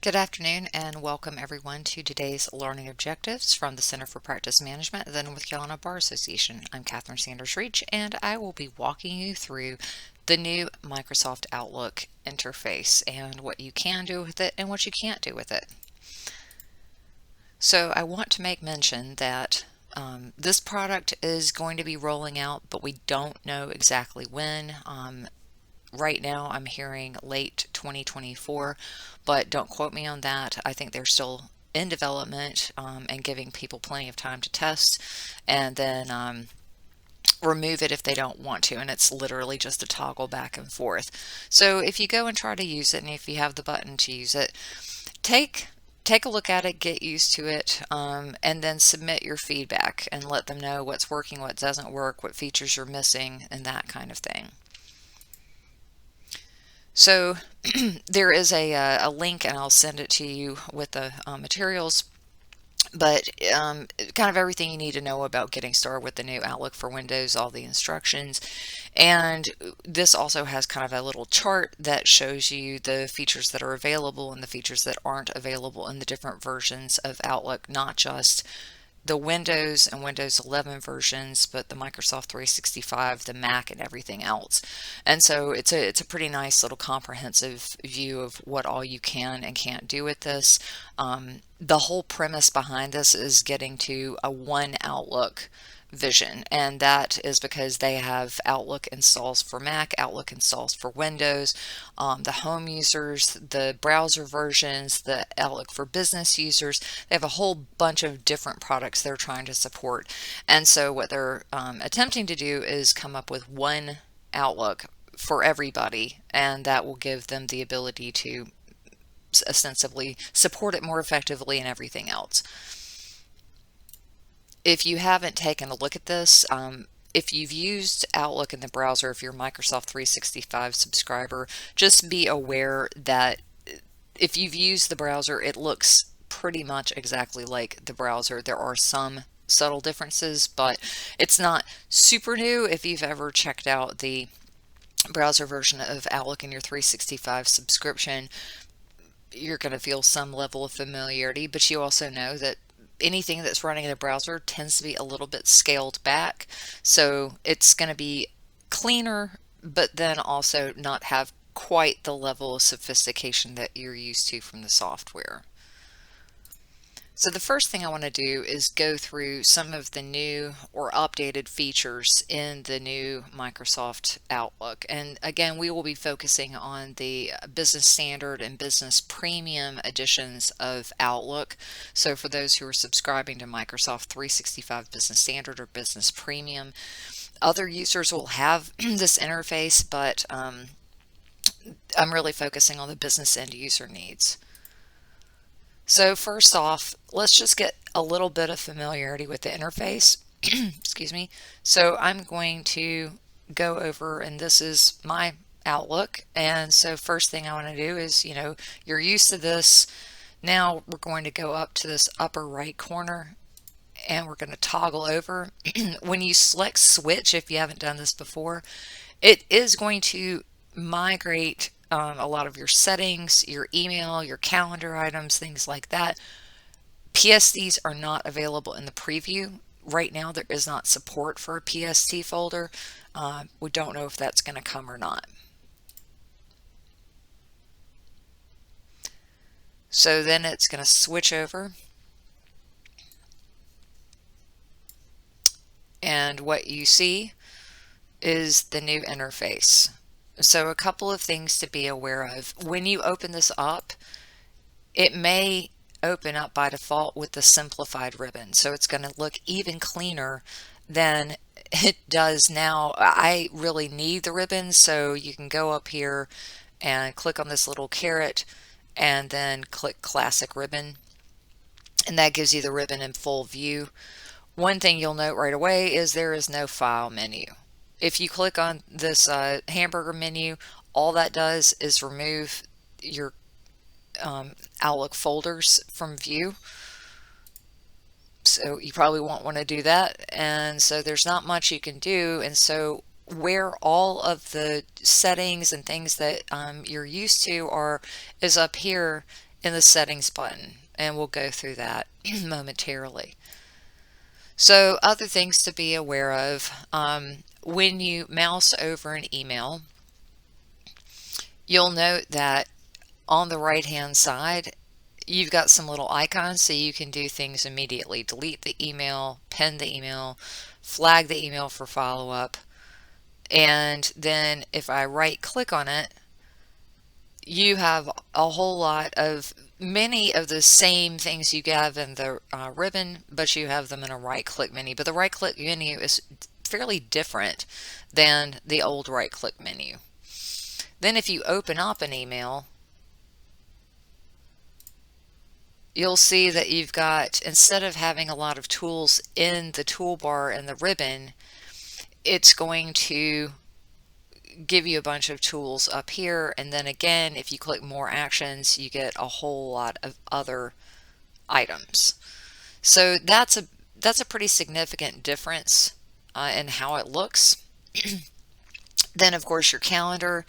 Good afternoon and welcome everyone to today's learning objectives from the Center for Practice Management at the North Carolina Bar Association. I'm Catherine Sanders Reach and I will be walking you through the new Microsoft Outlook interface and what you can do with it and what you can't do with it. So I want to make mention that this product is going to be rolling out, but we don't know exactly when. Right now I'm hearing late 2024, but don't quote me on that. I think they're still in development and giving people plenty of time to test and then remove it if they don't want to, and it's literally just a toggle back and forth. So if you go and try to use it, and if you have the button to use it, take a look at it, get used to it, and then submit your feedback and let them know what's working, what doesn't work, what features you're missing, and that kind of thing. So there is a link, and I'll send it to you with the materials, but kind of everything you need to know about getting started with the new Outlook for Windows, all the instructions. And this also has kind of a little chart that shows you the features that are available and the features that aren't available in the different versions of Outlook, not just the Windows and Windows 11 versions, but the Microsoft 365, the Mac, and everything else. And so it's a pretty nice little comprehensive view of what all you can and can't do with this. The whole premise behind this is getting to a one Outlook vision, and that is because they have Outlook installs for Mac, Outlook installs for Windows, the home users, the browser versions, the Outlook for business users. They have a whole bunch of different products they're trying to support, and so what they're attempting to do is come up with one Outlook for everybody, and that will give them the ability to ostensibly support it more effectively and everything else. If you haven't taken a look at this, if you've used Outlook in the browser, if you're a Microsoft 365 subscriber, just be aware that if you've used the browser, it looks pretty much exactly like the browser. There are some subtle differences, but it's not super new. If you've ever checked out the browser version of Outlook in your 365 subscription, you're going to feel some level of familiarity, but you also know that anything that's running in a browser tends to be a little bit scaled back. So it's going to be cleaner, but then also not have quite the level of sophistication that you're used to from the software. So the first thing I want to do is go through some of the new or updated features in the new Microsoft Outlook. And again, we will be focusing on the Business Standard and Business Premium editions of Outlook. So for those who are subscribing to Microsoft 365 Business Standard or Business Premium, other users will have this interface, but I'm really focusing on the business end user needs. So first off, let's just get a little bit of familiarity with the interface. Excuse me. So I'm going to go over, and this is my Outlook. And so first thing I want to do is, you're used to this. Now we're going to go up to this upper right corner and we're going to toggle over. When you select switch, if you haven't done this before, it is going to migrate a lot of your settings, your email, your calendar items, things like that. PSTs are not available in the preview. Right now there is not support for a PST folder. We don't know if that's going to come or not. So then it's going to switch over. And what you see is the new interface. So a couple of things to be aware of. When you open this up, it may open up by default with the simplified ribbon. So it's going to look even cleaner than it does now. I really need the ribbon, so you can go up here and click on this little caret and then click Classic Ribbon. And that gives you the ribbon in full view. One thing you'll note right away is there is no file menu. If you click on this hamburger menu, all that does is remove your Outlook folders from view. So you probably won't want to do that. And so there's not much you can do. And so where all of the settings and things that you're used to are is up here in the settings button, and we'll go through that momentarily. So other things to be aware of, when you mouse over an email, you'll note that on the right hand side you've got some little icons so you can do things immediately. Delete the email, pin the email, flag the email for follow-up, and then if I right click on it, you have a whole lot of many of the same things you have in the ribbon, but you have them in a right click menu. But the right click menu is fairly different than the old right click menu. Then if you open up an email, you'll see that you've got, instead of having a lot of tools in the toolbar and the ribbon, it's going to give you a bunch of tools up here, and then again if you click more actions you get a whole lot of other items. So that's a pretty significant difference in how it looks. Then of course your calendar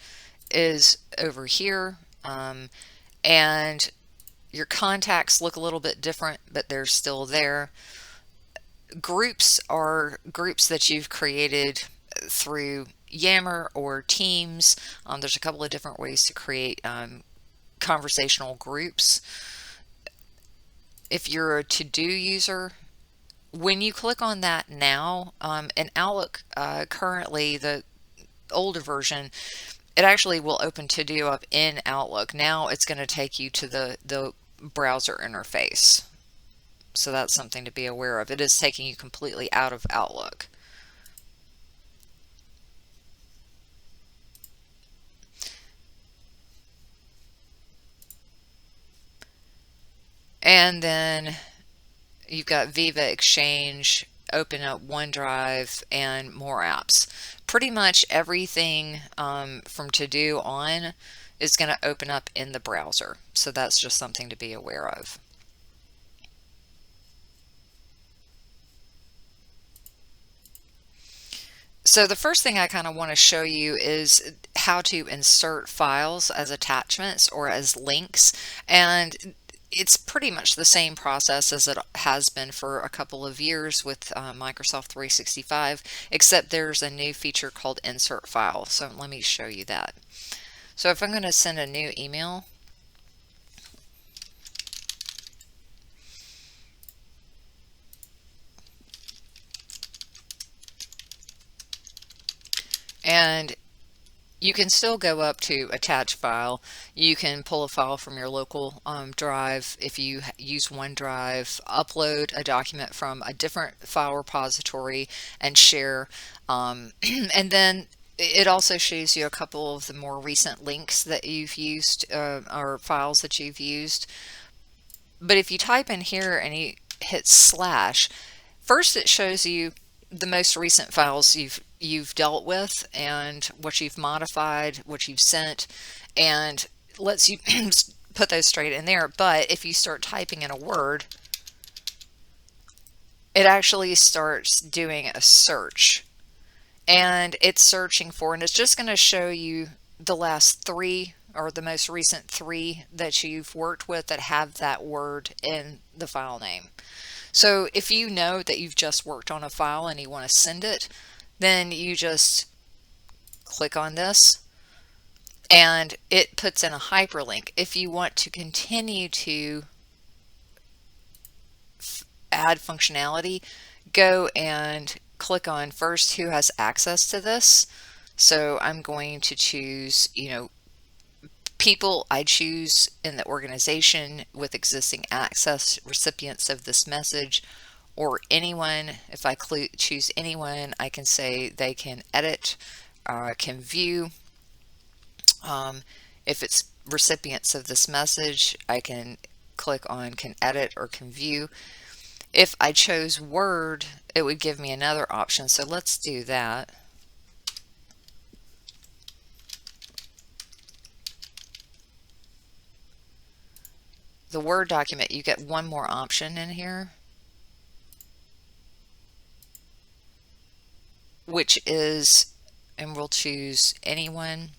is over here, and your contacts look a little bit different, but they're still there. Groups are groups that you've created through Yammer or Teams. There's a couple of different ways to create conversational groups. If you're a to-do user, when you click on that now, in Outlook currently, the older version, it actually will open to-do up in Outlook. Now it's going to take you to the browser interface. So that's something to be aware of. It is taking you completely out of Outlook. And then you've got Viva Exchange, open up OneDrive, and more apps. Pretty much everything from to-do on is going to open up in the browser. So that's just something to be aware of. So the first thing I kind of want to show you is how to insert files as attachments or as links, and it's pretty much the same process as it has been for a couple of years with Microsoft 365, except there's a new feature called Insert File. So let me show you that. So if I'm going to send a new email, and you can still go up to attach file. You can pull a file from your local drive if you use OneDrive, upload a document from a different file repository and share. And then it also shows you a couple of the more recent links that you've used or files that you've used. But if you type in here and you hit slash, first it shows you the most recent files you've dealt with and what you've modified, what you've sent, and lets you put those straight in there. But if you start typing in a word, it actually starts doing a search, and it's searching for, and it's just going to show you the last 3 or the most recent 3 that you've worked with that have that word in the file name. So if you know that you've just worked on a file and you want to send it, then you just click on this and it puts in a hyperlink. If you want to continue to add functionality, go and click on first who has access to this. So I'm going to choose, people I choose in the organization with existing access, recipients of this message, or anyone. If I choose anyone, I can say they can edit, can view. If it's recipients of this message, I can click on can edit or can view. If I chose Word, it would give me another option. So let's do that. The Word document, you get one more option in here, which is, and we'll choose anyone.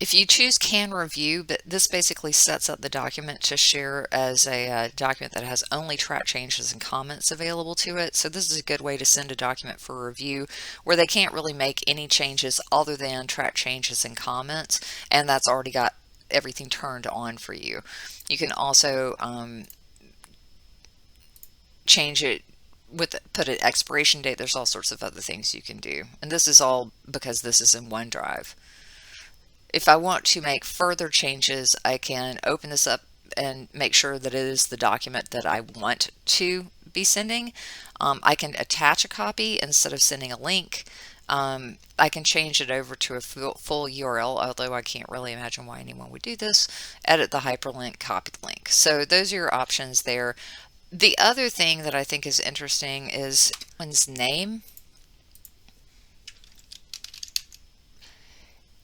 If you choose Can Review, but this basically sets up the document to share as a document that has only track changes and comments available to it. So this is a good way to send a document for review where they can't really make any changes other than track changes and comments, and that's already got everything turned on for you. You can also change it put an expiration date. There's all sorts of other things you can do, and this is all because this is in OneDrive. If I want to make further changes, I can open this up and make sure that it is the document that I want to be sending. I can attach a copy instead of sending a link. I can change it over to a full URL, although I can't really imagine why anyone would do this. Edit the hyperlink, copy the link. So those are your options there. The other thing that I think is interesting is one's name.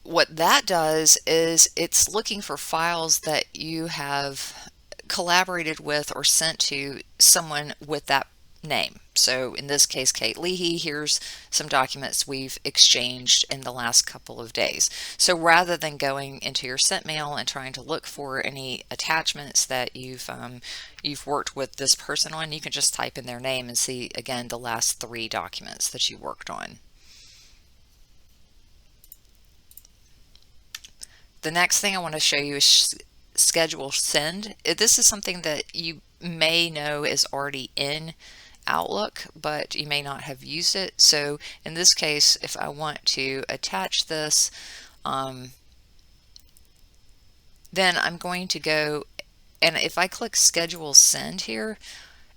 What that does is it's looking for files that you have collaborated with or sent to someone with that name. So in this case, Kate Leahy, here's some documents we've exchanged in the last couple of days. So rather than going into your sent mail and trying to look for any attachments that you've worked with this person on, you can just type in their name and see again the last 3 documents that you worked on. The next thing I want to show you is schedule send. This is something that you may know is already in Outlook, but you may not have used it. So in this case, if I want to attach this, then I'm going to go, and if I click schedule send here,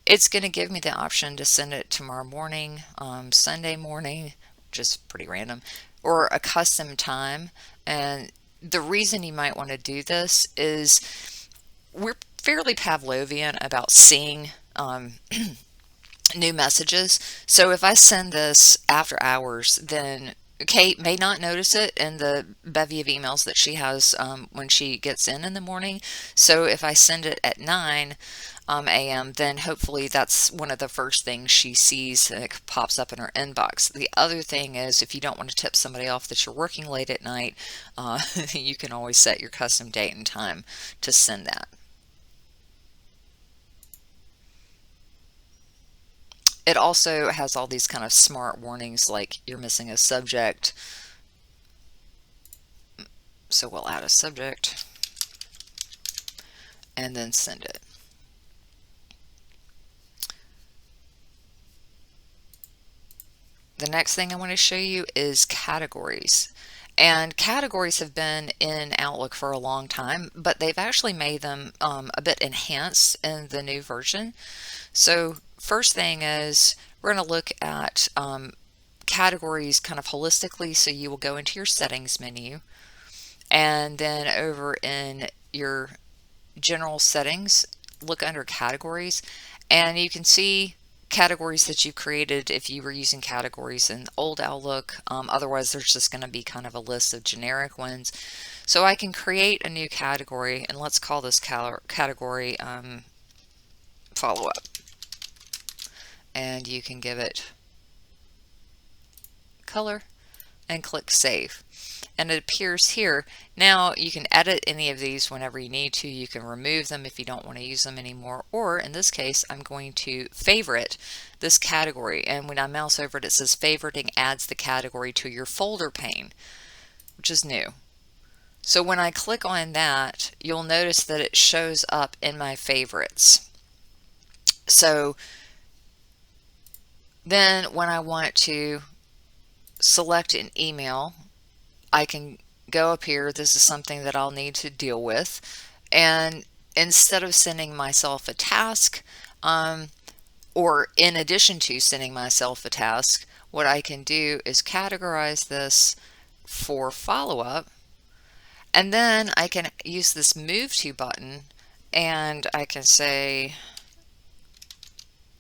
it's going to give me the option to send it tomorrow morning, Sunday morning, just pretty random, or a custom time. And the reason you might want to do this is we're fairly Pavlovian about seeing new messages. So if I send this after hours, then Kate may not notice it in the bevy of emails that she has when she gets in the morning. So if I send it at 9 a.m., then hopefully that's one of the first things she sees that pops up in her inbox. The other thing is, if you don't want to tip somebody off that you're working late at night, you can always set your custom date and time to send that. It also has all these kind of smart warnings like you're missing a subject. So we'll add a subject and then send it. The next thing I want to show you is categories. And categories have been in Outlook for a long time, but they've actually made them a bit enhanced in the new version. So first thing is we're going to look at categories kind of holistically. So you will go into your settings menu, and then over in your general settings, look under categories, and you can see categories that you've created if you were using categories in old Outlook. Otherwise, there's just going to be kind of a list of generic ones. So I can create a new category, and let's call this category follow-up. And you can give it color and click Save. And it appears here. Now you can edit any of these whenever you need to. You can remove them if you don't want to use them anymore, or in this case I'm going to favorite this category, and when I mouse over it, it says favoriting adds the category to your folder pane, which is new. So when I click on that, you'll notice that it shows up in my favorites. So then when I want to select an email, I can go up here. This is something that I'll need to deal with, and instead of sending myself a task, or in addition to sending myself a task, what I can do is categorize this for follow-up, and then I can use this move to button, and I can say,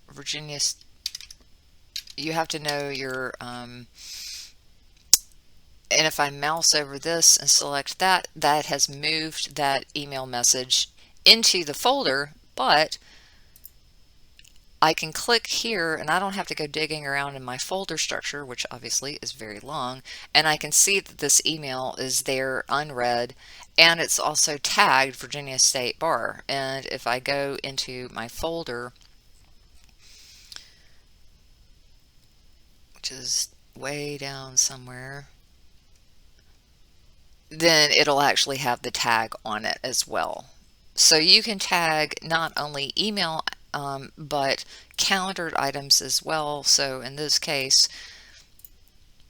Virginia, you have to know your and if I mouse over this and select that, that has moved that email message into the folder, but I can click here and I don't have to go digging around in my folder structure, which obviously is very long, and I can see that this email is there unread, and it's also tagged Virginia State Bar. And if I go into my folder, which is way down somewhere, then it'll actually have the tag on it as well. So you can tag not only email but calendared items as well. So in this case,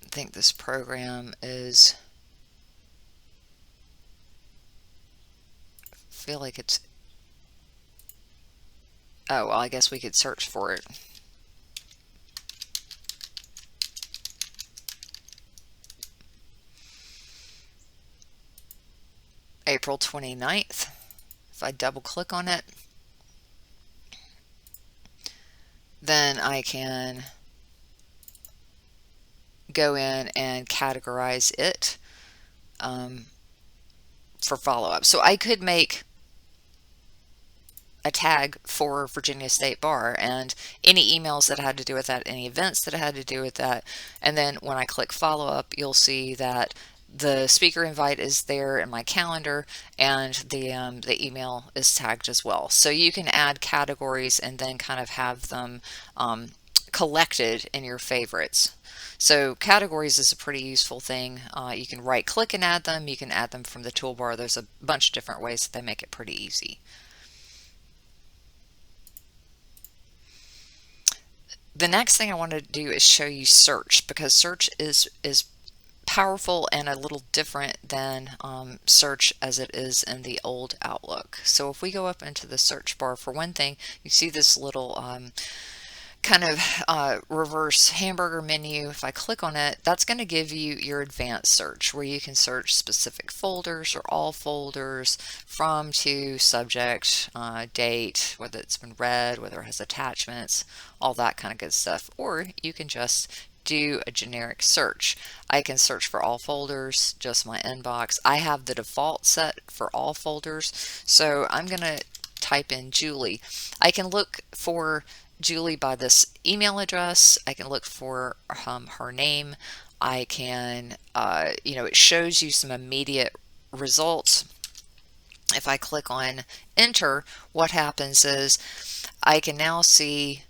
I think this program is, I feel like it's, oh, well, I guess we could search for it. April 29th. If I double click on it, then I can go in and categorize it for follow-up. So I could make a tag for Virginia State Bar and any emails that had to do with that, any events that had to do with that. And then when I click follow up, you'll see that the speaker invite is there in my calendar, and the email is tagged as well. So you can add categories and then kind of have them collected in your favorites. So categories is a pretty useful thing. You can right click and add them. You can add them from the toolbar. There's a bunch of different ways that they make it pretty easy. The next thing I want to do is show you search, because search is powerful and a little different than search as it is in the old Outlook. So if we go up into the search bar, for one thing, you see this little kind of reverse hamburger menu. If I click on it, that's going to give you your advanced search, where you can search specific folders or all folders, from, to, subject, date, whether it's been read, whether it has attachments, all that kind of good stuff. Or you can just do a generic search. I can search for all folders, just my inbox. I have the default set for all folders, so I'm going to type in Julie. I can look for Julie by this email address. I can look for her name. I can, it shows you some immediate results. If I click on enter, what happens is I can now see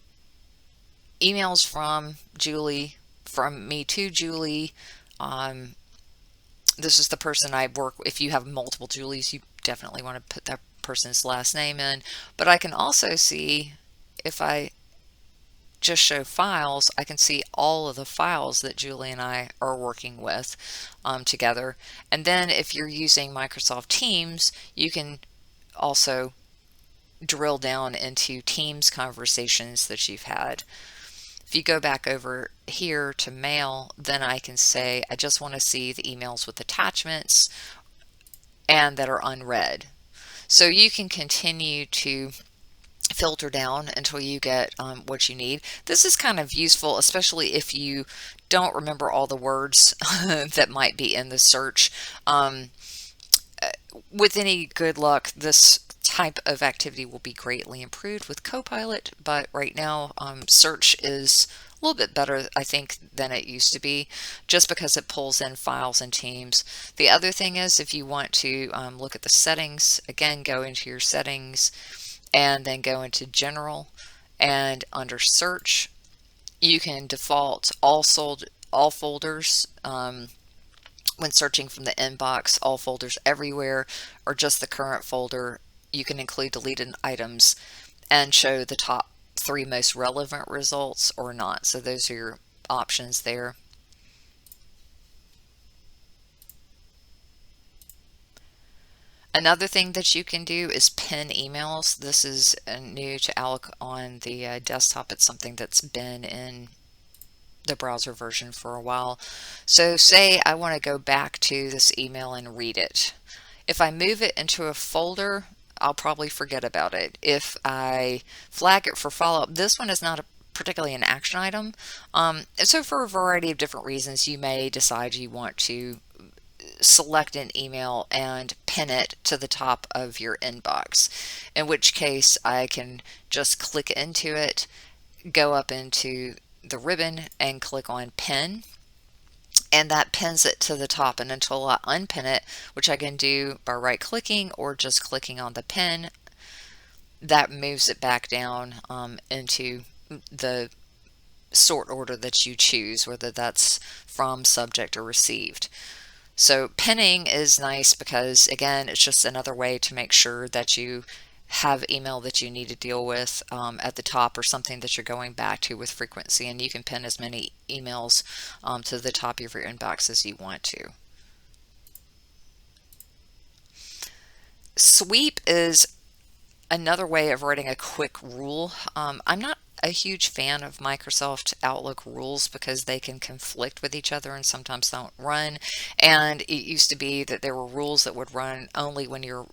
emails from Julie, from me to Julie. This is the person I work with. If you have multiple Julies, you definitely want to put that person's last name in. But I can also see, if I just show files, I can see all of the files that Julie and I are working with together. And then if you're using Microsoft Teams, you can also drill down into Teams conversations that you've had. If you go back over here to mail, then I can say I just want to see the emails with attachments and that are unread. So you can continue to filter down until you get what you need. This is kind of useful, especially if you don't remember all the words that might be in the search. With any good luck, this type of activity will be greatly improved with Copilot, but right now search is a little bit better, I think, than it used to be, just because it pulls in files and Teams. The other thing is, if you want to look at the settings, again, go into your settings and then go into general, and under search you can default all folders when searching from the inbox, all folders everywhere, or just the current folder. You can include deleted items and show the top 3 most relevant results or not. So those are your options there. Another thing that you can do is pin emails. This is new to Outlook on the desktop. It's something that's been in the browser version for a while. So say I want to go back to this email and read it. If I move it into a folder, I'll probably forget about it. If I flag it for follow-up, this one is not particularly an action item. So for a variety of different reasons, you may decide you want to select an email and pin it to the top of your inbox, in which case I can just click into it go up into the ribbon and click on pin, and that pins it to the top. And until I unpin it, which I can do by right clicking or just clicking on the pin, that moves it back down into the sort order that you choose, whether that's from, subject, or received. So pinning is nice because, again, it's just another way to make sure that you have email that you need to deal with at the top, or something that you're going back to with frequency, and you can pin as many emails to the top of your inbox as you want to. Sweep is another way of writing a quick rule. I'm not a huge fan of Microsoft Outlook rules because they can conflict with each other and sometimes don't run. And it used to be that there were rules that would run only when you're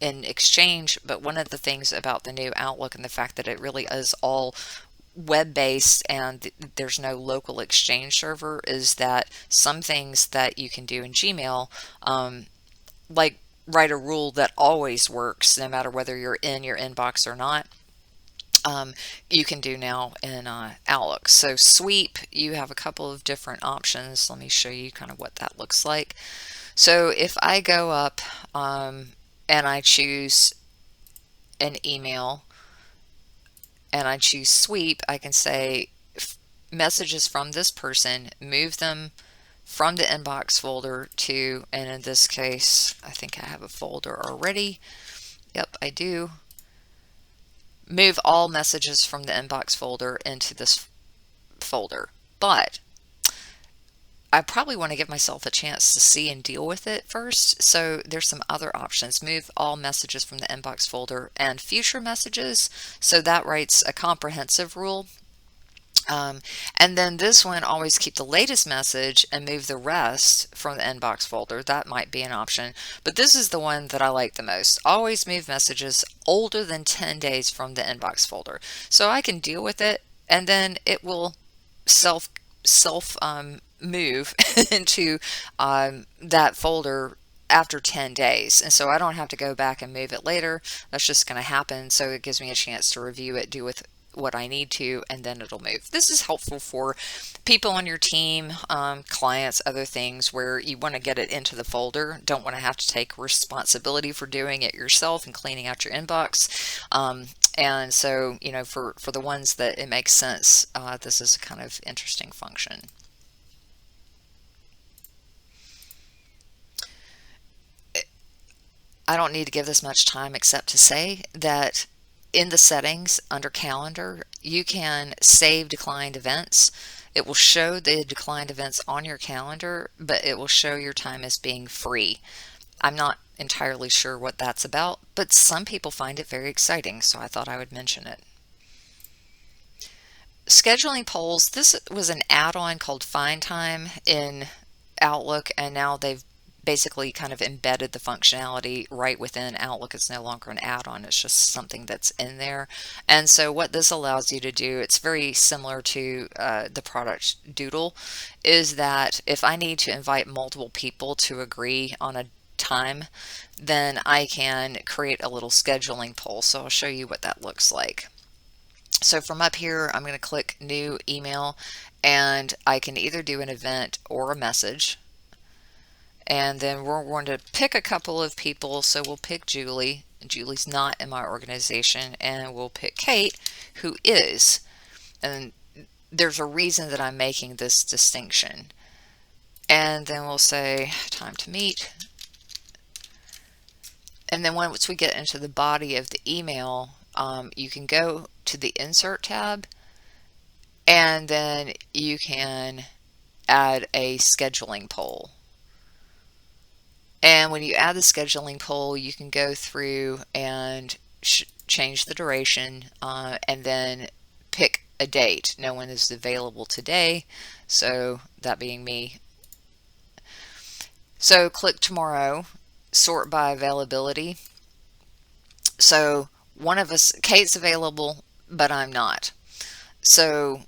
in Exchange, but one of the things about the new Outlook and the fact that it really is all web-based and there's no local Exchange server is that some things that you can do in Gmail, like write a rule that always works no matter whether you're in your inbox or not, you can do now in Outlook. So sweep, you have a couple of different options. Let me show you kind of what that looks like. So if I go up and I choose an email and I choose sweep, I can say messages from this person, move them from the inbox folder to, and in this case, I think I have a folder already. Yep, I do. Move all messages from the inbox folder into this folder. But I probably want to give myself a chance to see and deal with it first. So there's some other options. Move all messages from the inbox folder and future messages. So that writes a comprehensive rule. And then this one, always keep the latest message and move the rest from the inbox folder. That might be an option, but this is the one that I like the most. Always move messages older than 10 days from the inbox folder. So I can deal with it, and then it will self move into that folder after 10 days. And so I don't have to go back and move it later. That's just going to happen. So it gives me a chance to review it, do with what I need to, and then it'll move. This is helpful for people on your team, clients, other things where you want to get it into the folder, don't want to have to take responsibility for doing it yourself and cleaning out your inbox. And so, you know, for the ones that it makes sense, this is a kind of interesting function. I don't need to give this much time except to say that in the settings under calendar, you can save declined events. It will show the declined events on your calendar, but it will show your time as being free. I'm not entirely sure what that's about, but some people find it very exciting, so I thought I would mention it. Scheduling polls, this was an add-on called Find Time in Outlook, and now they've basically kind of embedded the functionality right within Outlook. It's no longer an add-on, it's just something that's in there. And so what this allows you to do, it's very similar to the product Doodle, is that if I need to invite multiple people to agree on a time, then I can create a little scheduling poll. So I'll show you what that looks like. So from up here, I'm going to click New Email, and I can either do an event or a message. And then we're going to pick a couple of people. So we'll pick Julie. Julie's not in my organization. And we'll pick Kate, who is. And there's a reason that I'm making this distinction. And then we'll say time to meet. And then once we get into the body of the email, you can go to the Insert tab, and then you can add a scheduling poll. And when you add the scheduling poll, you can go through and change the duration, and then pick a date. No one is available today, so that being me. So click tomorrow, sort by availability. So one of us, Kate's available, but I'm not. So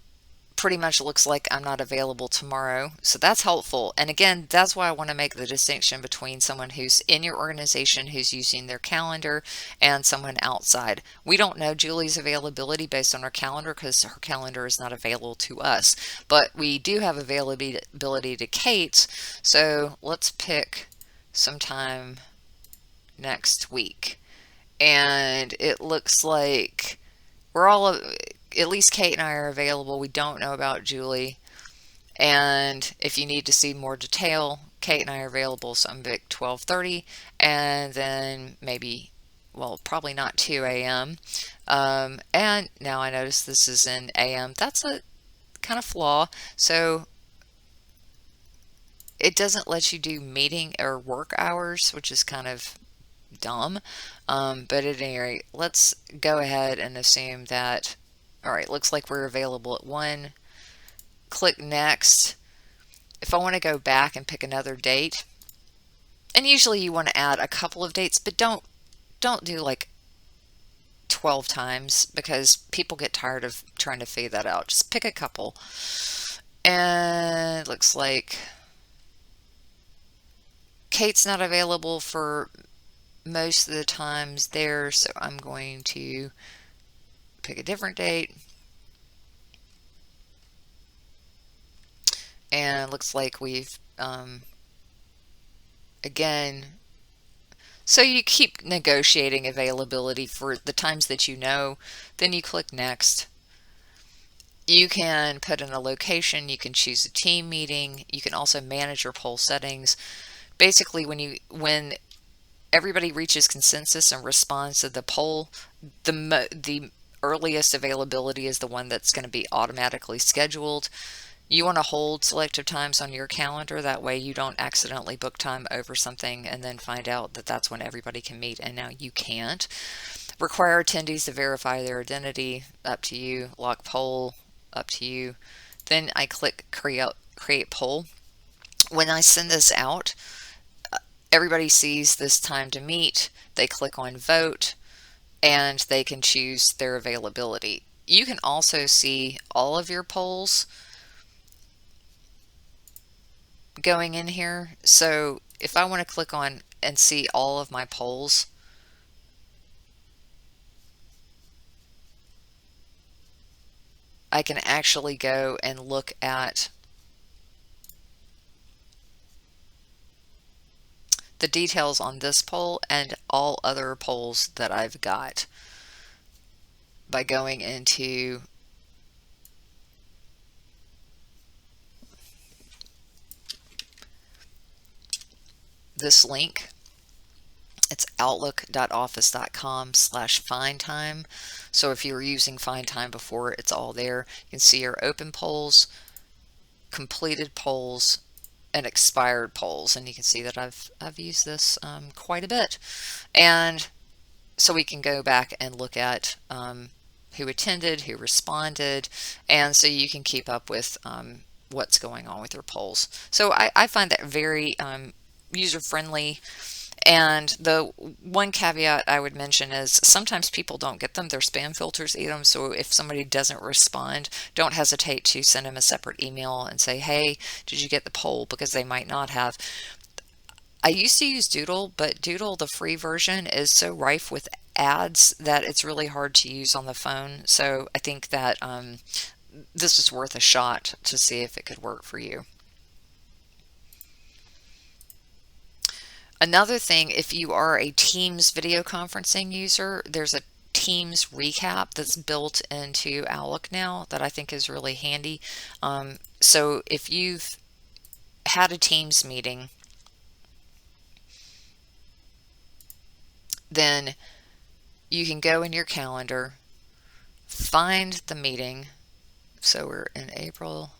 pretty much looks like I'm not available tomorrow. So that's helpful. And again, that's why I want to make the distinction between someone who's in your organization who's using their calendar and someone outside. We don't know Julie's availability based on her calendar because her calendar is not available to us, but we do have availability to Kate's. So let's pick some time next week. And it looks like we're all, at least Kate and I are available. We don't know about Julie. And if you need to see more detail, Kate and I are available. So I'm pick 12:30, and then maybe, well, probably not 2 a.m. And now I notice this is in a.m. That's a kind of flaw. So it doesn't let you do meeting or work hours, which is kind of dumb. But at any rate, let's go ahead and assume that, all right, looks like we're available at 1. Click next. If I want to go back and pick another date, and usually you want to add a couple of dates, but don't do like 12 times because people get tired of trying to figure that out. Just pick a couple. And it looks like Kate's not available for most of the times there, so I'm going to pick a different date. And it looks like we've again, so you keep negotiating availability for the times that you know, then you click next. You can put in a location, you can choose a team meeting, you can also manage your poll settings. Basically, when everybody reaches consensus and responds to the poll, the earliest availability is the one that's going to be automatically scheduled. You want to hold selective times on your calendar, that way you don't accidentally book time over something and then find out that that's when everybody can meet and now you can't. Require attendees to verify their identity, up to you. Lock poll, up to you. Then I click create poll. When I send this out, everybody sees this time to meet. They click on vote and they can choose their availability. You can also see all of your polls going in here. So if I want to click on and see all of my polls, I can actually go and look at the details on this poll and all other polls that I've got by going into this link. It's outlook.office.com/findtime. So if you were using FindTime before, it's all there. You can see your open polls, completed polls, and expired polls, and you can see that I've used this quite a bit. And so we can go back and look at who attended, who responded, and so you can keep up with what's going on with your polls. So I find that very user-friendly. And the one caveat I would mention is sometimes people don't get them. Their spam filters eat them. So if somebody doesn't respond, don't hesitate to send them a separate email and say, hey, did you get the poll? Because they might not have. I used to use Doodle, but Doodle, the free version, is so rife with ads that it's really hard to use on the phone. So I think that this is worth a shot to see if it could work for you. Another thing, if you are a Teams video conferencing user, there's a Teams recap that's built into Outlook now that I think is really handy. So if you've had a Teams meeting, then you can go in your calendar, find the meeting. So we're in April.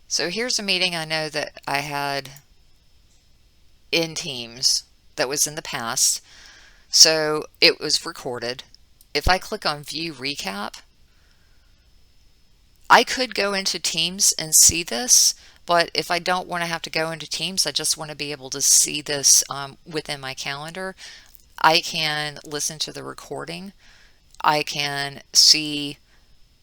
So here's a meeting I know that I had in Teams that was in the past. So it was recorded. If I click on View Recap, I could go into Teams and see this, but if I don't want to have to go into Teams, I just want to be able to see this within my calendar, I can listen to the recording. I can see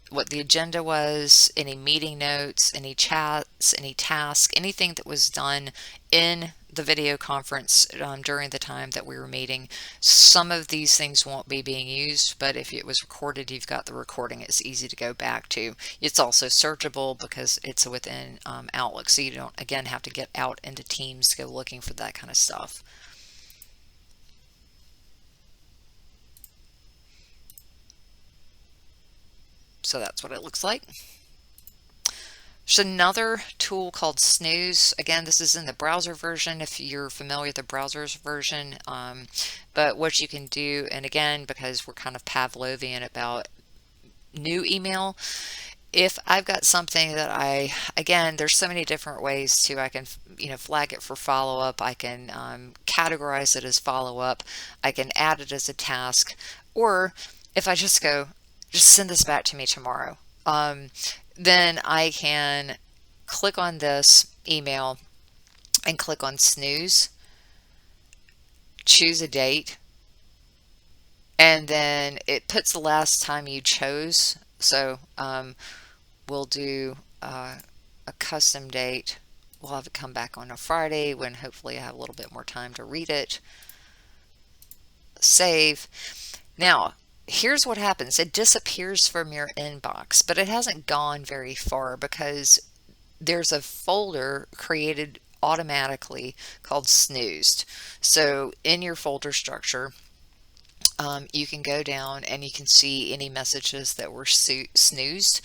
what the agenda was, any meeting notes, any chats, any tasks, anything that was done in the video conference during the time that we were meeting. Some of these things won't be being used, but if it was recorded, you've got the recording. It's easy to go back to. It's also searchable because it's within Outlook, so you don't, again, have to get out into Teams to go looking for that kind of stuff. So that's what it looks like. There's another tool called Snooze. Again, this is in the browser version if you're familiar with the browser's version. But what you can do, and again, because we're kind of Pavlovian about new email, if I've got something that again, there's so many different ways I can, flag it for follow-up. I can categorize it as follow-up. I can add it as a task. Or if I just go, just send this back to me tomorrow. Then I can click on this email and click on snooze, choose a date, and then it puts the last time you chose. So we'll do a custom date. We'll have it come back on a Friday when hopefully I have a little bit more time to read it. Save. Now, here's what happens. It disappears from your inbox, but it hasn't gone very far because there's a folder created automatically called snoozed. So in your folder structure, you can go down and you can see any messages that were snoozed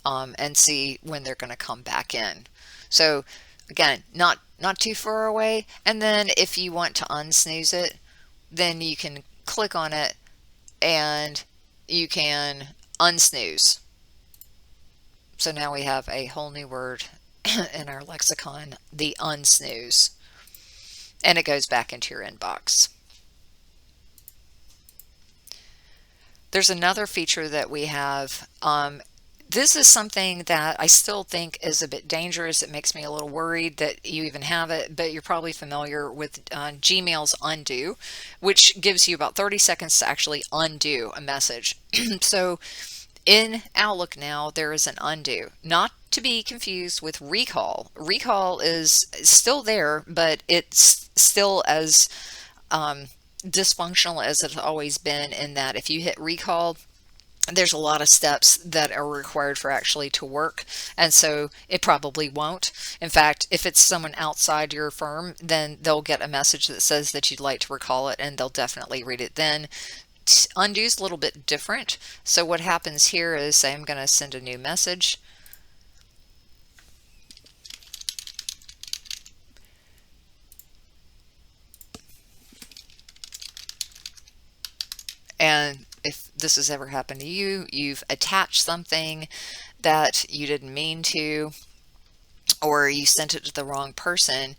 and see when they're going to come back in. So again, not too far away. And then if you want to unsnooze it, then you can click on it and you can unsnooze. So now we have a whole new word in our lexicon, the unsnooze, and it goes back into your inbox. There's another feature that we have. This is something that I still think is a bit dangerous. It makes me a little worried that you even have it, but you're probably familiar with Gmail's undo, which gives you about 30 seconds to actually undo a message. So in Outlook now, there is an undo, not to be confused with recall. Recall is still there, but it's still as dysfunctional as it's always been, in that if you hit recall, there's a lot of steps that are required for actually to work, and so it probably won't. In fact, if it's someone outside your firm, then they'll get a message that says that you'd like to recall it, and they'll definitely read it then. Undo is a little bit different. So what happens here is I'm going to send a new message. And if this has ever happened to you, you've attached something that you didn't mean to, or you sent it to the wrong person.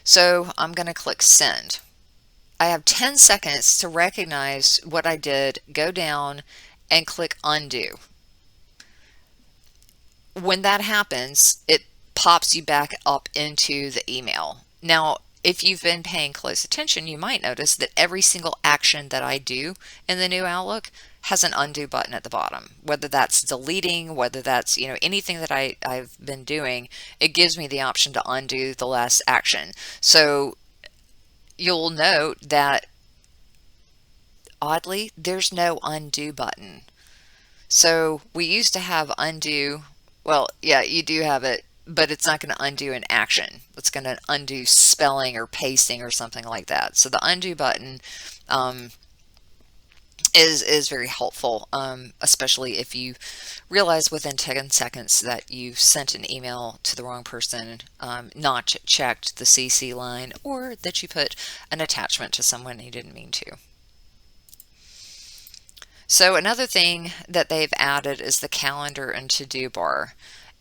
So I'm going to click send. I have 10 seconds to recognize what I did, go down and click undo. When that happens, it pops you back up into the email. Now, if you've been paying close attention, you might notice that every single action that I do in the new Outlook has an undo button at the bottom. Whether that's deleting, whether that's anything that I've been doing, it gives me the option to undo the last action. So you'll note that oddly, there's no undo button. So we used to have undo. Well, yeah, you do have it, but it's not going to undo an action. It's going to undo spelling or pasting or something like that. So the undo button is very helpful, especially if you realize within 10 seconds that you've sent an email to the wrong person, not checked the CC line, or that you put an attachment to someone you didn't mean to. So another thing that they've added is the calendar and to-do bar.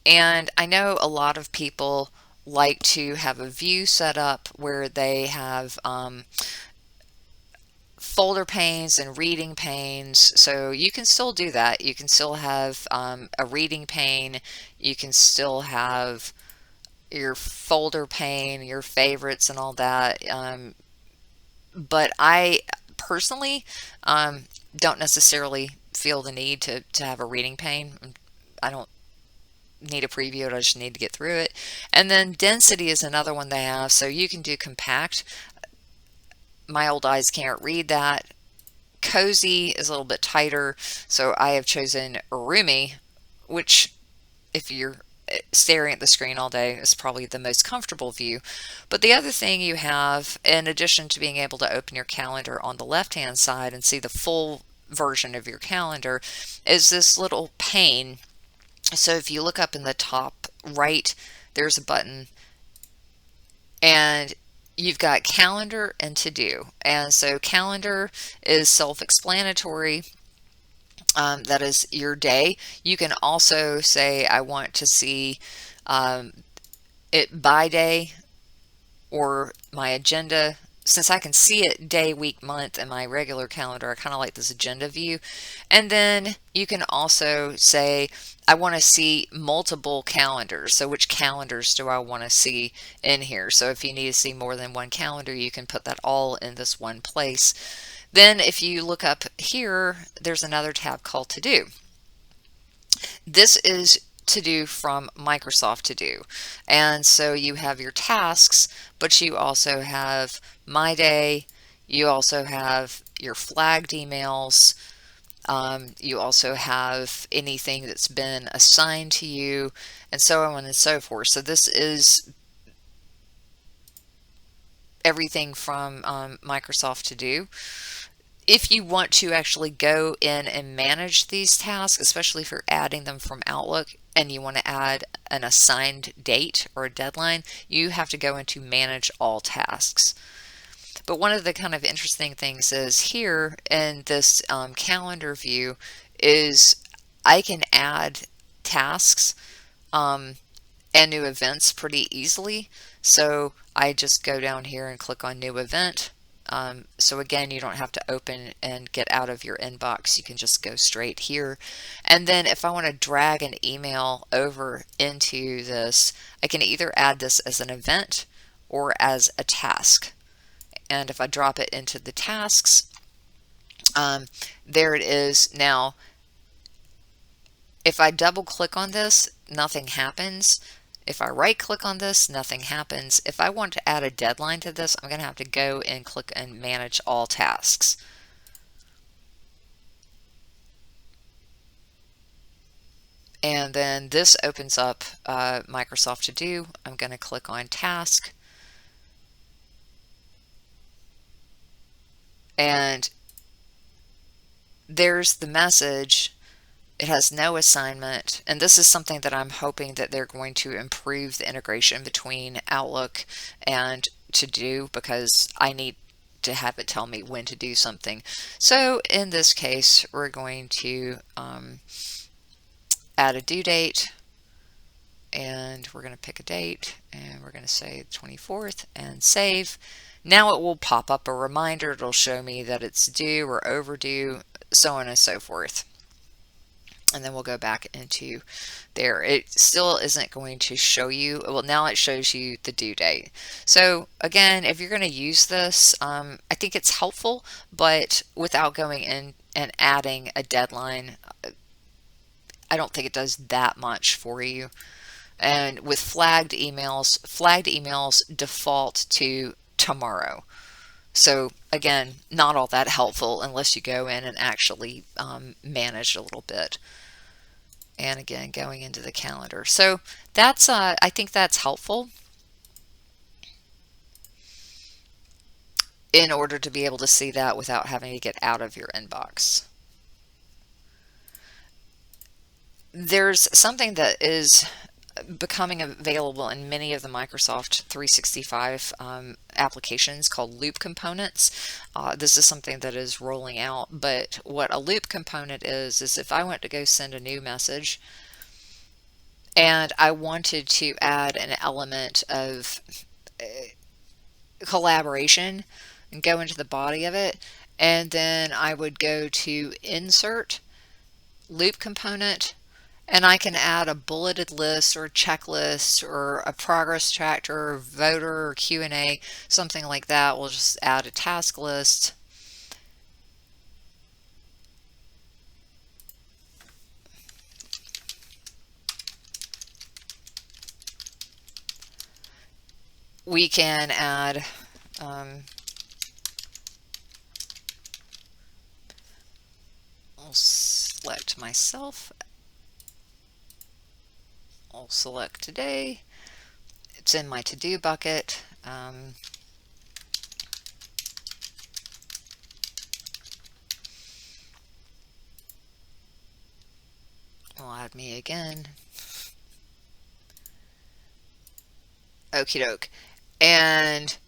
And I know a lot of people like to have a view set up where they have folder panes and reading panes. So you can still do that. You can still have a reading pane. You can still have your folder pane, your favorites and all that. But I personally don't necessarily feel the need to have a reading pane. I don't need a preview it, I just need to get through it. And then density is another one they have, so you can do compact. My old eyes can't read that. Cozy is a little bit tighter, so I have chosen roomy, which if you're staring at the screen all day is probably the most comfortable view. But the other thing you have, in addition to being able to open your calendar on the left hand side and see the full version of your calendar, is this little pane. So if you look up in the top right, there's a button, and you've got calendar and to do. And so calendar is self-explanatory. That is your day. You can also say, I want to see it by day or my agenda. Since I can see it day, week, month in my regular calendar, I kind of like this agenda view. And then you can also say, I want to see multiple calendars. So which calendars do I want to see in here? So if you need to see more than one calendar, you can put that all in this one place. Then if you look up here, there's another tab called To Do. This is To Do from Microsoft To Do. And so you have your tasks, but you also have My Day, you also have your flagged emails, you also have anything that's been assigned to you, and so on and so forth. So this is everything from Microsoft To Do. If you want to actually go in and manage these tasks, especially if you're adding them from Outlook and you want to add an assigned date or a deadline, you have to go into Manage All Tasks. But one of the kind of interesting things is here in this calendar view is I can add tasks and new events pretty easily. So I just go down here and click on New Event. So again, you don't have to open and get out of your inbox. You can just go straight here. And then if I want to drag an email over into this, I can either add this as an event or as a task. And if I drop it into the tasks, there it is. Now, if I double click on this, nothing happens. If I right click on this, nothing happens. If I want to add a deadline to this, I'm going to have to go and click and manage all tasks. And then this opens up Microsoft To Do. I'm going to click on task. And there's the message. It has no assignment, and this is something that I'm hoping that they're going to improve the integration between Outlook and To Do, because I need to have it tell me when to do something. So in this case, we're going to add a due date, and we're going to pick a date, and we're going to say 24th and save. Now it will pop up a reminder. It'll show me that it's due or overdue, so on and so forth. And then we'll go back into there. It still isn't going to show you, well, now it shows you the due date. So again, if you're going to use this, I think it's helpful, but without going in and adding a deadline, I don't think it does that much for you. And with flagged emails default to tomorrow. So again, not all that helpful unless you go in and actually manage a little bit. And again, going into the calendar. So that's I think that's helpful in order to be able to see that without having to get out of your inbox. There's something that is becoming available in many of the Microsoft 365 applications called loop components. This is something that is rolling out, but what a loop component is if I went to go send a new message and I wanted to add an element of collaboration and go into the body of it, and then I would go to insert loop component, and I can add a bulleted list or a checklist or a progress tracker or voter or Q&A, something like that. We'll just add a task list. we can add I'll select myself. I'll select today. It's in my to-do bucket. We'll add me again. Okie doke. And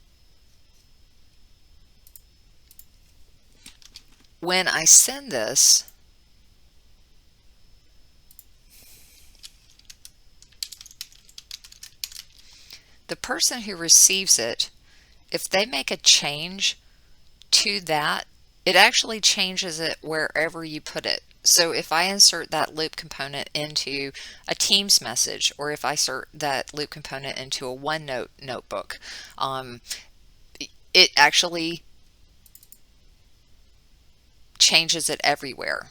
when I send this, the person who receives it, if they make a change to that, it actually changes it wherever you put it. So if I insert that loop component into a Teams message, or if I insert that loop component into a OneNote notebook, it actually changes it everywhere.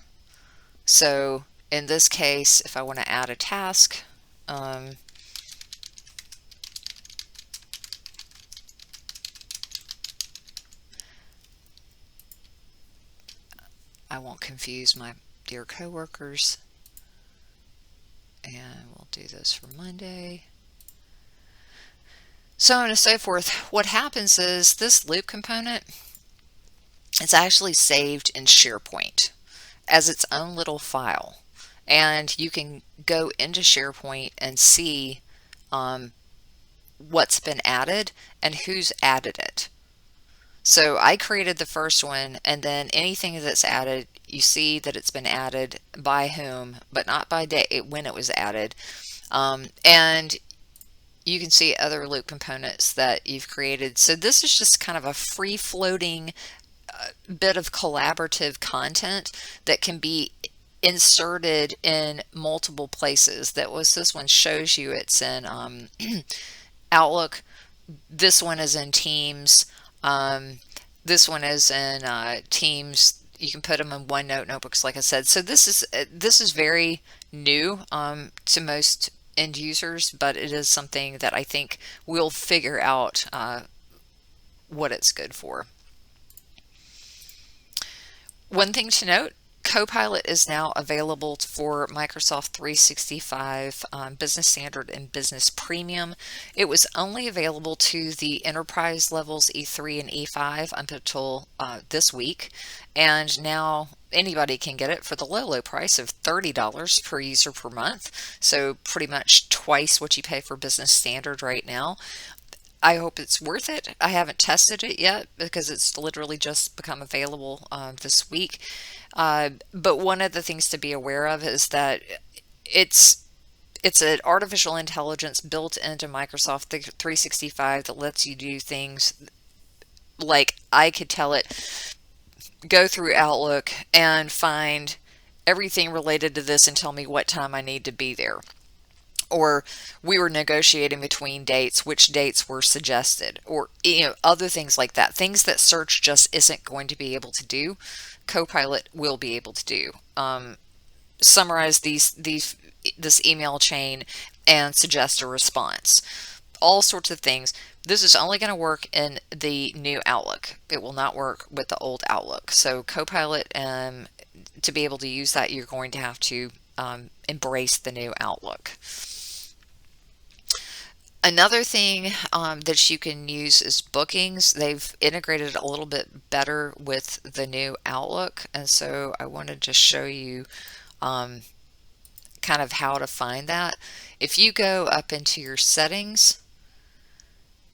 So in this case, if I want to add a task, I won't confuse my dear coworkers, and we'll do this for Monday. So on and so forth. What happens is this loop component, it's actually saved in SharePoint as its own little file. And you can go into SharePoint and see what's been added and who's added it. So I created the first one, and then anything that's added, you see that it's been added by whom, but not by date when it was added. And you can see other loop components that you've created. So this is just kind of a free-floating bit of collaborative content that can be inserted in multiple places. This one shows you it's in Outlook. This one is in Teams. This one is in Teams. You can put them in OneNote notebooks, like I said. So this is very new to most end users, but it is something that I think we'll figure out what it's good for. One thing to note, Copilot is now available for Microsoft 365 Business Standard and Business Premium. It was only available to the enterprise levels E3 and E5 up until this week, and now anybody can get it for the low price of $30 per user per month, so pretty much twice what you pay for Business Standard right now. I hope it's worth it. I haven't tested it yet because it's literally just become available this week. But one of the things to be aware of is that it's an artificial intelligence built into Microsoft 365 that lets you do things like I could tell it, go through Outlook and find everything related to this and tell me what time I need to be there. Or we were negotiating between dates, which dates were suggested, or other things like that. Things that search just isn't going to be able to do, Copilot will be able to do. Summarize this email chain and suggest a response. All sorts of things. This is only going to work in the new Outlook. It will not work with the old Outlook. So Copilot, to be able to use that, you're going to have to embrace the new Outlook. Another thing that you can use is bookings. They've integrated a little bit better with the new Outlook, and so I wanted to show you kind of how to find that. If you go up into your settings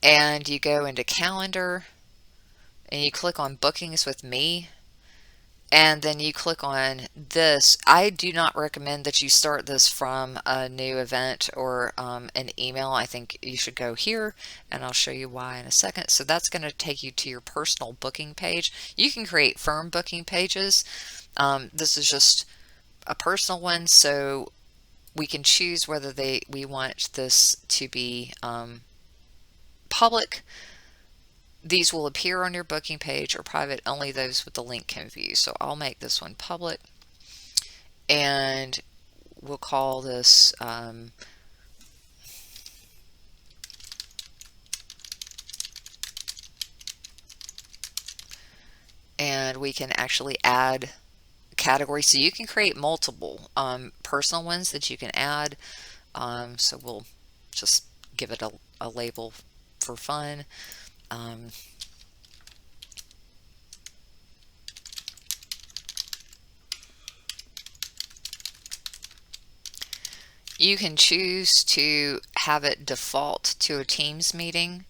and you go into calendar and you click on bookings with me, and then you click on this, I do not recommend that you start this from a new event or an email. I think you should go here, and I'll show you why in a second. So that's going to take you to your personal booking page. You can create firm booking pages. This is just a personal one, so we can choose whether we want this to be public. These will appear on your booking page, or private. Only those with the link can view. So I'll make this one public, and we'll call this and we can actually add categories. So you can create multiple personal ones that you can add. So we'll just give it a label for fun. You can choose to have it default to a Teams meeting.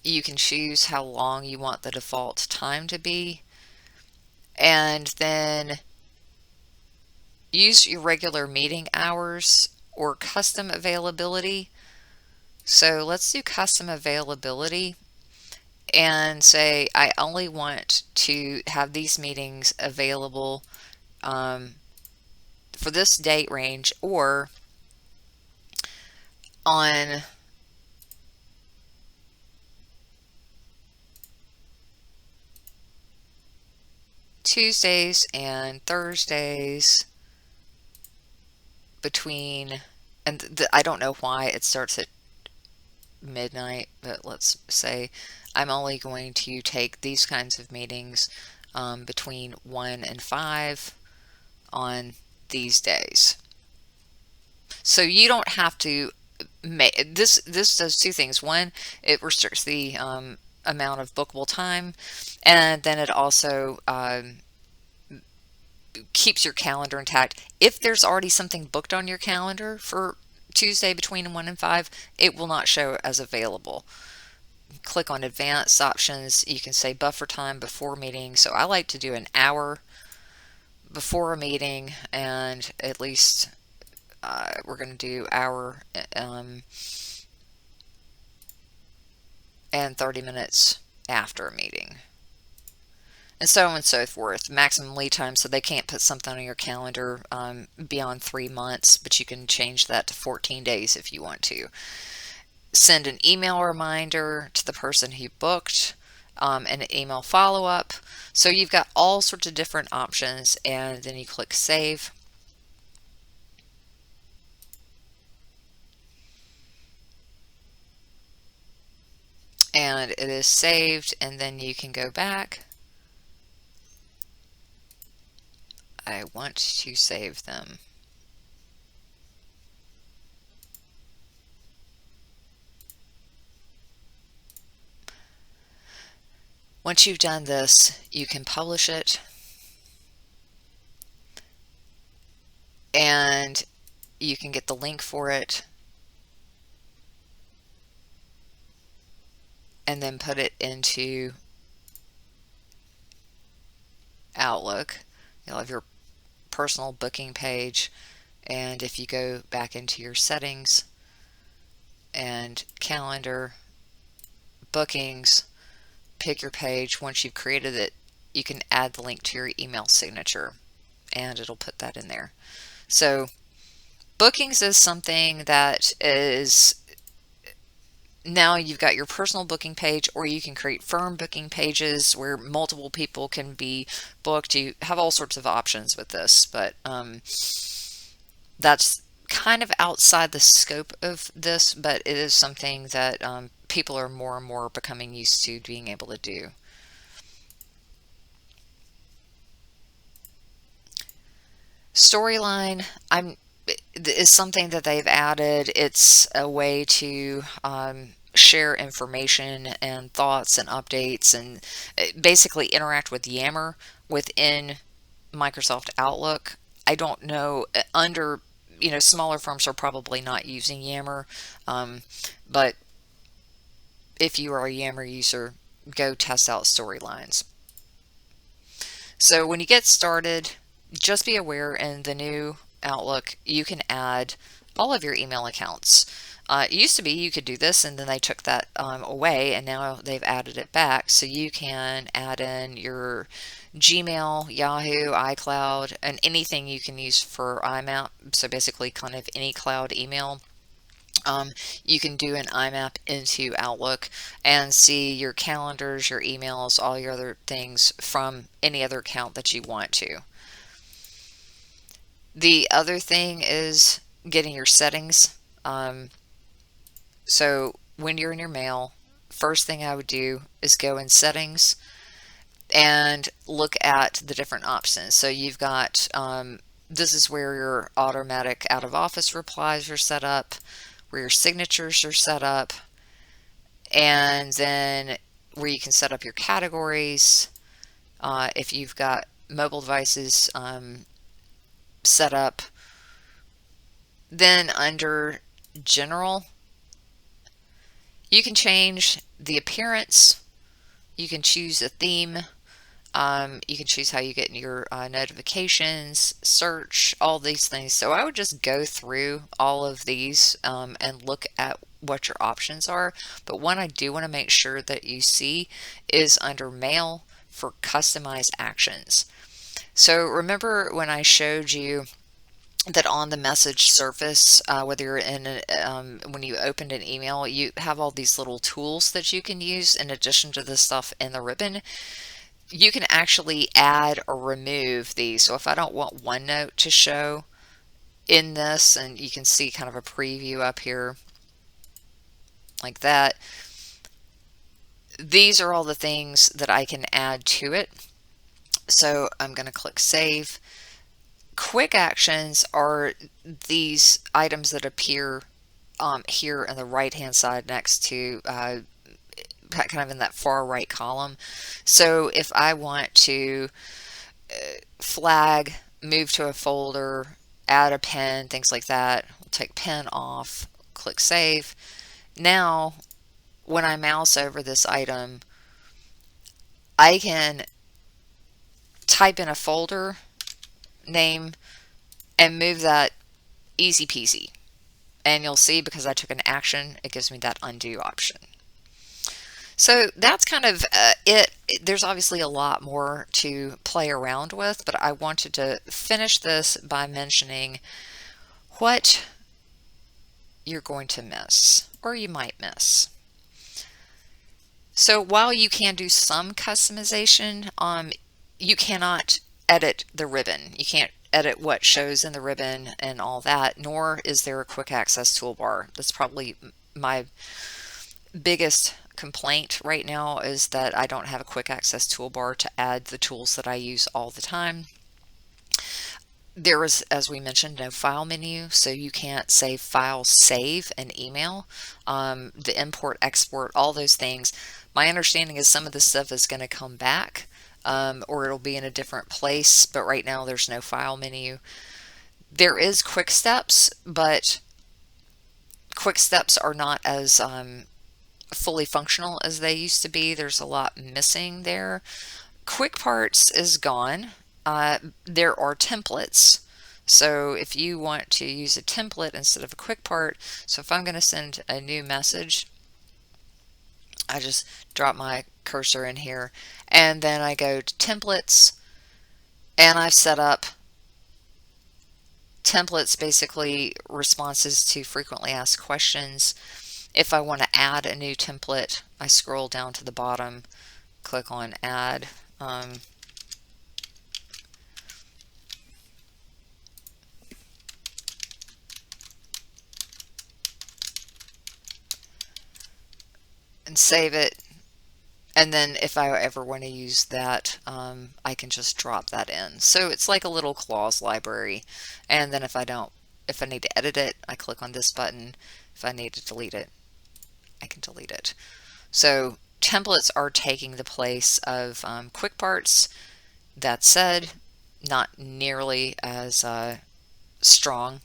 You can choose how long you want the default time to be, and then use your regular meeting hours or custom availability. So let's do custom availability and say I only want to have these meetings available for this date range, or on Tuesdays and Thursdays between, and I don't know why it starts at midnight, but let's say I'm only going to take these kinds of meetings between 1 and 5 on these days. So you don't have to make this. This does two things. One, it restricts the amount of bookable time, and then it also keeps your calendar intact. If there's already something booked on your calendar for Tuesday between 1 and 5, it will not show as available. Click on advanced options. You can say buffer time before meeting. So I like to do an hour before a meeting, and at least we're going to do hour and 30 minutes after a meeting, and so on and so forth. Maximum lead time, so they can't put something on your calendar beyond 3 months, but you can change that to 14 days if you want to. Send an email reminder to the person who booked, and an email follow-up. So you've got all sorts of different options, and then you click save. And it is saved, and then you can go back. I want to save them. Once you've done this, you can publish it, and you can get the link for it, and then put it into Outlook. You'll have your personal booking page, and if you go back into your settings and calendar, bookings, pick your page. Once you've created it, you can add the link to your email signature, and it'll put that in there. So bookings is something that is, now you've got your personal booking page, or you can create firm booking pages where multiple people can be booked. You have all sorts of options with this, but that's kind of outside the scope of this, but it is something that people are more and more becoming used to being able to do. Storyline is something that they've added. It's a way to share information and thoughts and updates, and basically interact with Yammer within Microsoft Outlook. I don't know, under, smaller firms are probably not using Yammer, but if you are a Yammer user, go test out Storylines. So when you get started, just be aware in the new Outlook, you can add all of your email accounts. It used to be you could do this, and then they took that away, and now they've added it back. So you can add in your Gmail, Yahoo, iCloud, and anything you can use for IMAP. So basically kind of any cloud email. You can do an IMAP into Outlook and see your calendars, your emails, all your other things from any other account that you want to. The other thing is getting your settings. So when you're in your mail, first thing I would do is go in settings, and look at the different options. So you've got, this is where your automatic out of office replies are set up, where your signatures are set up, and then where you can set up your categories. If you've got mobile devices set up, then under general, you can change the appearance, you can choose a theme, you can choose how you get your notifications, search, all these things. So I would just go through all of these and look at what your options are. But one I do want to make sure that you see is under mail for customized actions. So remember when I showed you that on the message surface, whether you're in when you opened an email, you have all these little tools that you can use in addition to the stuff in the ribbon. You can actually add or remove these. So if I don't want OneNote to show in this, and you can see kind of a preview up here like that, these are all the things that I can add to it. So I'm going to click Save. Quick actions are these items that appear here on the right hand side next to kind of in that far right column. So if I want to flag, move to a folder, add a pen, things like that, we'll take pen off, click Save. Now when I mouse over this item, I can type in a folder name and move that easy peasy. And you'll see, because I took an action, it gives me that undo option. So that's kind of it. There's obviously a lot more to play around with, but I wanted to finish this by mentioning what you're going to miss, or you might miss. So while you can do some customization, you cannot edit the ribbon. You can't edit what shows in the ribbon and all that, nor is there a quick access toolbar. That's probably my biggest complaint right now, is that I don't have a quick access toolbar to add the tools that I use all the time. There is, as we mentioned, no file menu, so you can't save file, save an email, the import, export, all those things. My understanding is some of this stuff is going to come back, or it'll be in a different place, but right now there's no file menu. There is quick steps, but quick steps are not as fully functional as they used to be. There's a lot missing there. Quick Parts is gone. There are templates. So if you want to use a template instead of a quick part, so if I'm going to send a new message, I just drop my cursor in here and then I go to templates, and I've set up templates, basically responses to frequently asked questions. If I want to add a new template, I scroll down to the bottom, click on add. And save it, and then if I ever want to use that, I can just drop that in. So it's like a little clause library, and then if I need to edit it, I click on this button. If I need to delete it, I can delete it. So templates are taking the place of quick parts. That said, not nearly as strong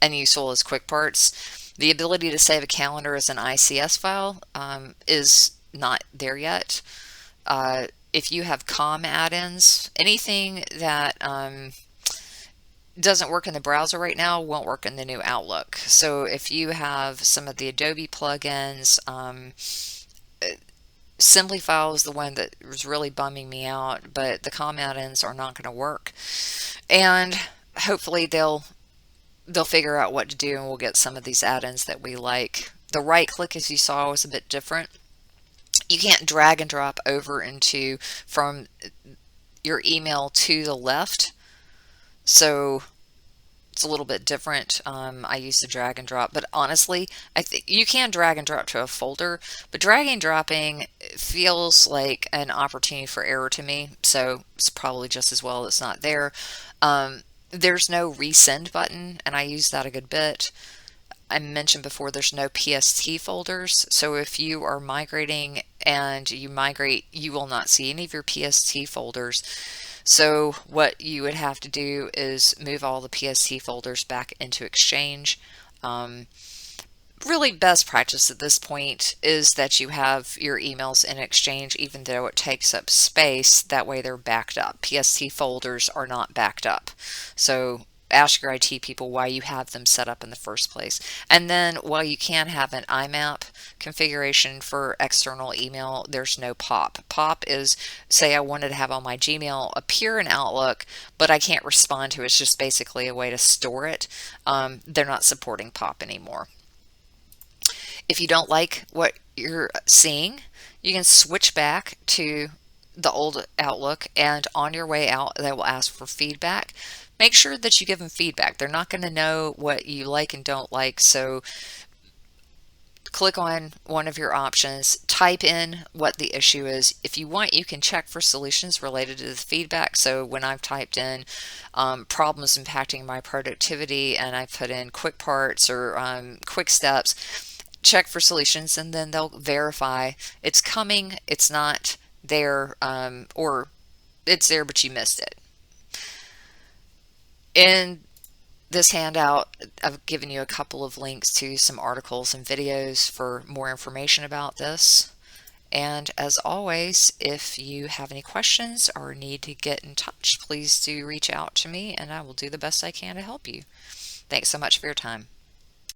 and useful as quick parts. The ability to save a calendar as an ICS file is not there yet. If you have COM add-ins, anything that doesn't work in the browser right now won't work in the new Outlook. So if you have some of the Adobe plugins, SimplyFile is the one that was really bumming me out, but the COM add-ins are not going to work. And hopefully they'll figure out what to do, and we'll get some of these add-ins that we like. The right click, as you saw, was a bit different. You can't drag and drop over from your email to the left. So It's a little bit different. I use the drag and drop, but honestly, I think you can drag and drop to a folder, but dragging and dropping feels like an opportunity for error to me, so it's probably just as well it's not there. There's no resend button, and I use that a good bit. I mentioned before there's no PST folders, so if you are migrating and you migrate, you will not see any of your PST folders. So what you would have to do is move all the PST folders back into Exchange. Really best practice at this point is that you have your emails in Exchange, even though it takes up space. That way they're backed up. PST folders are not backed up. So ask your IT people why you have them set up in the first place. And then while you can have an IMAP configuration for external email, there's no POP. POP is, say I wanted to have all my Gmail appear in Outlook, but I can't respond to it. It's just basically a way to store it. They're not supporting POP anymore. If you don't like what you're seeing, you can switch back to the old Outlook, and on your way out, they will ask for feedback. Make sure that you give them feedback. They're not going to know what you like and don't like, so click on one of your options, type in what the issue is. If you want, you can check for solutions related to the feedback. So when I've typed in problems impacting my productivity and I put in quick parts or quick steps, check for solutions, and then they'll verify it's coming, it's not there, or it's there but you missed it. In this handout, I've given you a couple of links to some articles and videos for more information about this. And as always, if you have any questions or need to get in touch, please do reach out to me and I will do the best I can to help you. Thanks so much for your time.